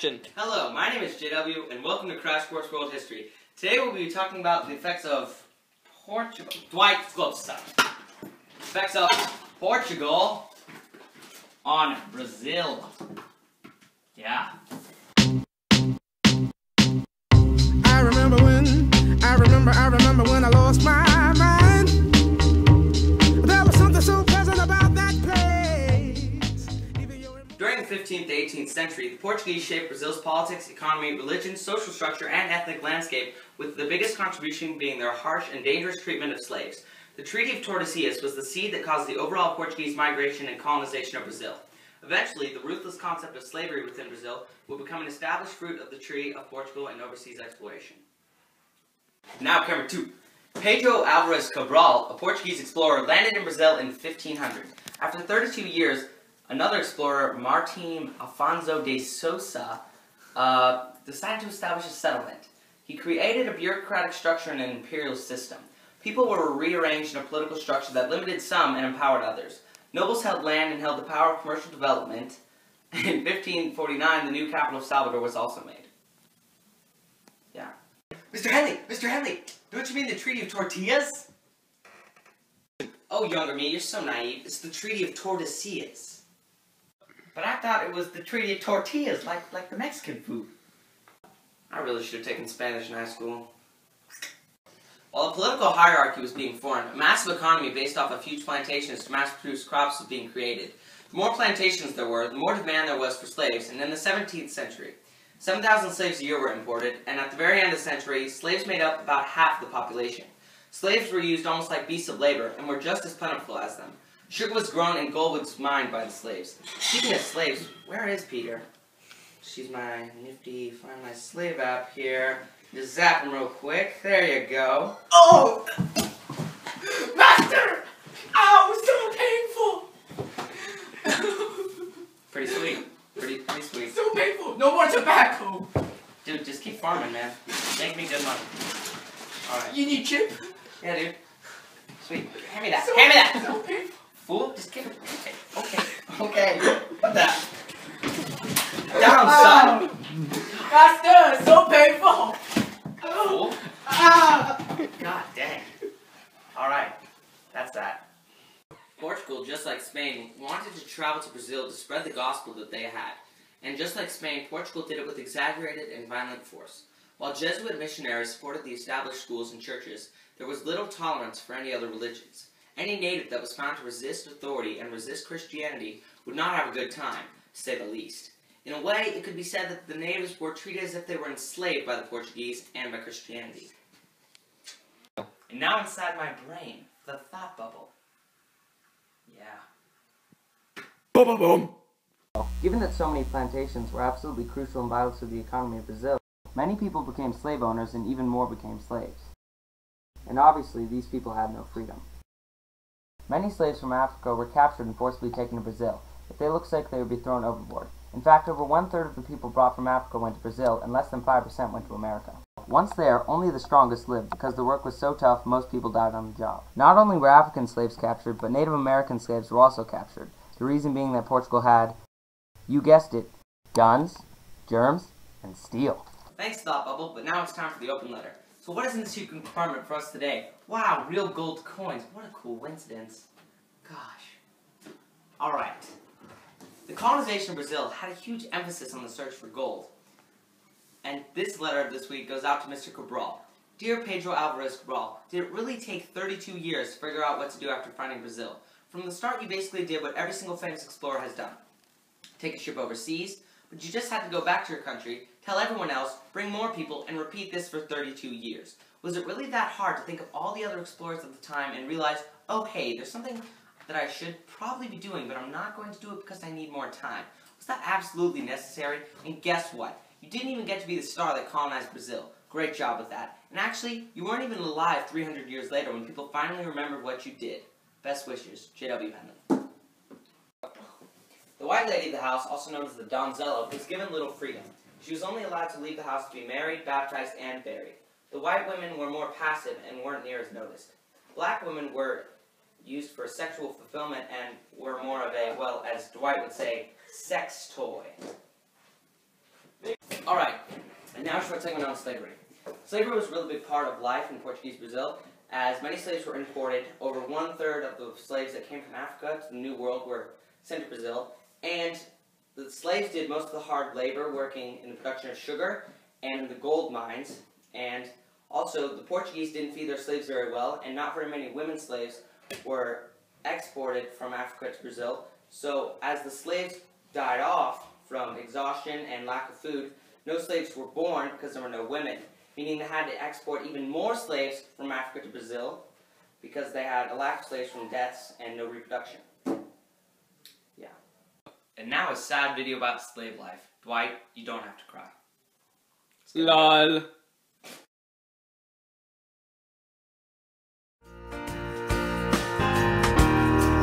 action. Hello, my name is JW, and welcome to Crash Course World History. Today we'll be talking about the effects of Portugal. Dwight, go stop. Effects of Portugal on Brazil. Yeah. I remember when I lost my mind. There was something so pleasant about that place. During the 15th to 18th century, the Portuguese shaped Brazil's politics, economy, religion, social structure, and ethnic landscape, with the biggest contribution being their harsh and dangerous treatment of slaves. The Treaty of Tordesillas was the seed that caused the overall Portuguese migration and colonization of Brazil. Eventually, the ruthless concept of slavery within Brazil will become an established fruit of the Treaty of Portugal and overseas exploration. Now, camera 2. Pedro Álvares Cabral, a Portuguese explorer, landed in Brazil in 1500. After 32 years, another explorer, Martim Afonso de Sousa, decided to establish a settlement. He created a bureaucratic structure and an imperial system. People were rearranged in a political structure that limited some and empowered others. Nobles held land and held the power of commercial development. In 1549, the new capital of Salvador was also made. Yeah. Mr. Henley, don't you mean the Treaty of Tortillas? Oh, younger me, you're so naive. It's the Treaty of Tordesillas. But I thought it was the Treaty of Tortillas, like the Mexican food. I really should have taken Spanish in high school. While a political hierarchy was being formed, a massive economy based off of huge plantations to mass-produce crops was being created. The more plantations there were, the more demand there was for slaves, and in the 17th century, 7,000 slaves a year were imported, and at the very end of the century, slaves made up about half the population. Slaves were used almost like beasts of labor, and were just as plentiful as them. Sugar was grown and gold was mined by the slaves. Speaking of slaves, where is Peter? She's my nifty Find My Slave app here. Just zap him real quick. There you go. Oh! Master! Ow, so painful! Pretty sweet. Pretty sweet. So painful! No more tobacco! Dude, just keep farming, man. Make me good money. Alright. You need chip? Yeah, dude. Sweet. Hand me that. So, Hand me that. So painful. Fool, just give it. Okay. Put that. Down, son. Master, so painful! Fool. Ah! God dang. Alright. That's that. Portugal, just like Spain, wanted to travel to Brazil to spread the gospel that they had. And just like Spain, Portugal did it with exaggerated and violent force. While Jesuit missionaries supported the established schools and churches, there was little tolerance for any other religions. Any native that was found to resist authority and resist Christianity would not have a good time, to say the least. In a way, it could be said that the natives were treated as if they were enslaved by the Portuguese and by Christianity. And now inside my brain, the thought bubble. Yeah. Boom. Given that so many plantations were absolutely crucial and vital to the economy of Brazil, many people became slave owners and even more became slaves. And obviously, these people had no freedom. Many slaves from Africa were captured and forcibly taken to Brazil. If they looked sick, they would be thrown overboard. In fact, over 1/3 of the people brought from Africa went to Brazil, and less than 5% went to America. Once there, only the strongest lived, because the work was so tough, most people died on the job. Not only were African slaves captured, but Native American slaves were also captured. The reason being that Portugal had, you guessed it, guns, germs, and steel. Thanks, Thought Bubble, but now it's time for the open letter. So what is in the secret compartment for us today? Wow, real gold coins. What a coincidence. Gosh. Alright. The colonization of Brazil had a huge emphasis on the search for gold. And this letter of this week goes out to Mr. Cabral. Dear Pedro Álvares Cabral, did it really take 32 years to figure out what to do after finding Brazil? From the start, you basically did what every single famous explorer has done. Take a ship overseas, but you just had to go back to your country, tell everyone else, bring more people, and repeat this for 32 years. Was it really that hard to think of all the other explorers of the time and realize, oh hey, there's something that I should probably be doing, but I'm not going to do it because I need more time? Was that absolutely necessary? And guess what? You didn't even get to be the star that colonized Brazil. Great job with that. And actually, you weren't even alive 300 years later when people finally remembered what you did. Best wishes, J.W. Henley. The white lady of the house, also known as the donzella, was given little freedom. She was only allowed to leave the house to be married, baptized, and buried. The white women were more passive and weren't near as noticed. Black women were used for sexual fulfillment and were more of a, well, as Dwight would say, sex toy. Alright, and now for a segment on slavery. Slavery was a really big part of life in Portuguese Brazil, as many slaves were imported. Over 1/3 of the slaves that came from Africa to the New World were sent to Brazil, and the slaves did most of the hard labor working in the production of sugar and in the gold mines, and also the Portuguese didn't feed their slaves very well, and not very many women slaves were exported from Africa to Brazil. So as the slaves died off from exhaustion and lack of food, no slaves were born because there were no women, meaning they had to export even more slaves from Africa to Brazil because they had a lack of slaves from deaths and no reproduction. Yeah. And now a sad video about slave life. Dwight, you don't have to cry. LOL.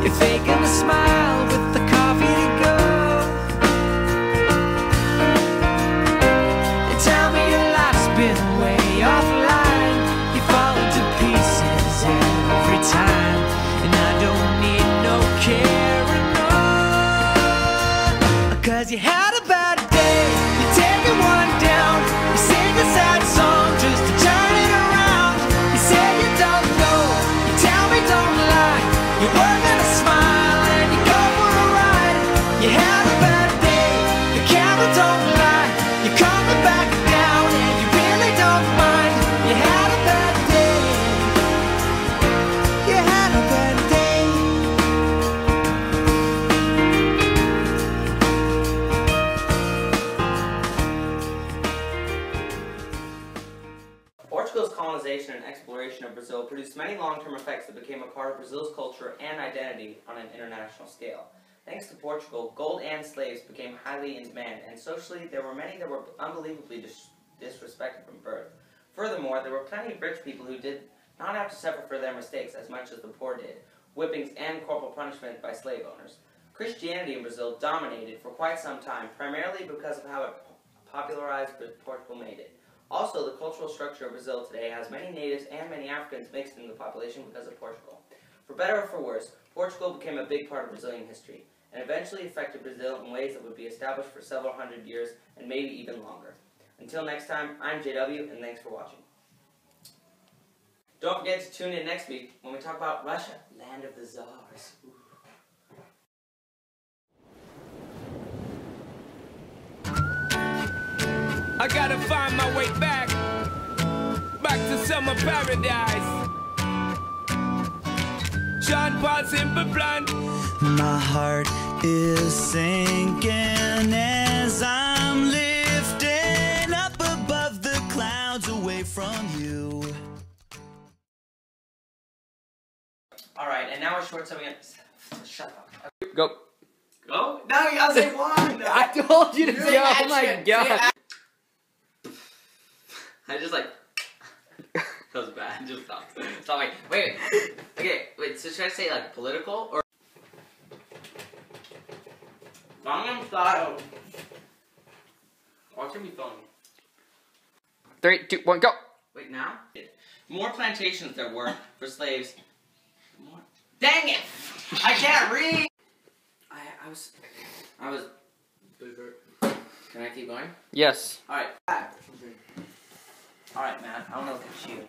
You're faking a smile with the coffee to go. You tell me your life's been way offline. You fall to pieces every time, and I don't need no carrying on. 'Cause you had a bad day, you're taking one down. You sing a sad song just to turn it around. You say you don't know, you tell me don't lie. You work on a smile and you go for a ride. You had a bad day, the camera don't lie. You're coming back down and you really don't mind. You had a bad day. You had a bad day. Portugal's colonization and exploration of Brazil produced many long-term effects that became a part of Brazil's culture and identity on an international scale. Thanks to Portugal, gold and slaves became highly in demand, and socially there were many that were unbelievably disrespected from birth. Furthermore, there were plenty of rich people who did not have to suffer for their mistakes as much as the poor did, whippings and corporal punishment by slave owners. Christianity in Brazil dominated for quite some time, primarily because of how it popularized Portugal made it. Also, the cultural structure of Brazil today has many natives and many Africans mixed into the population because of Portugal. For better or for worse, Portugal became a big part of Brazilian history, and eventually affected Brazil in ways that would be established for several hundred years, and maybe even longer. Until next time, I'm JW, and thanks for watching. Don't forget to tune in next week when we talk about Russia, land of the czars. Ooh. I gotta find my way back to summer paradise. Sean Paul Simple Plan. My heart is sinking as I'm lifting up above the clouds away from you. Alright, and now we're short summing up. Shut up. Go. Go? No, you gotta say one! I told you to say, oh action. my god. I just like that was bad. Just stop. Stop. Wait. Okay. Wait. So should I say like political or Gangnam Style? Or should be funny. 3, 2, 1, go. Wait now. The more plantations there were for slaves, the more. Dang it! I can't read. I was. Can I keep going? Yes. All right. All right, man. I don't know if it's you.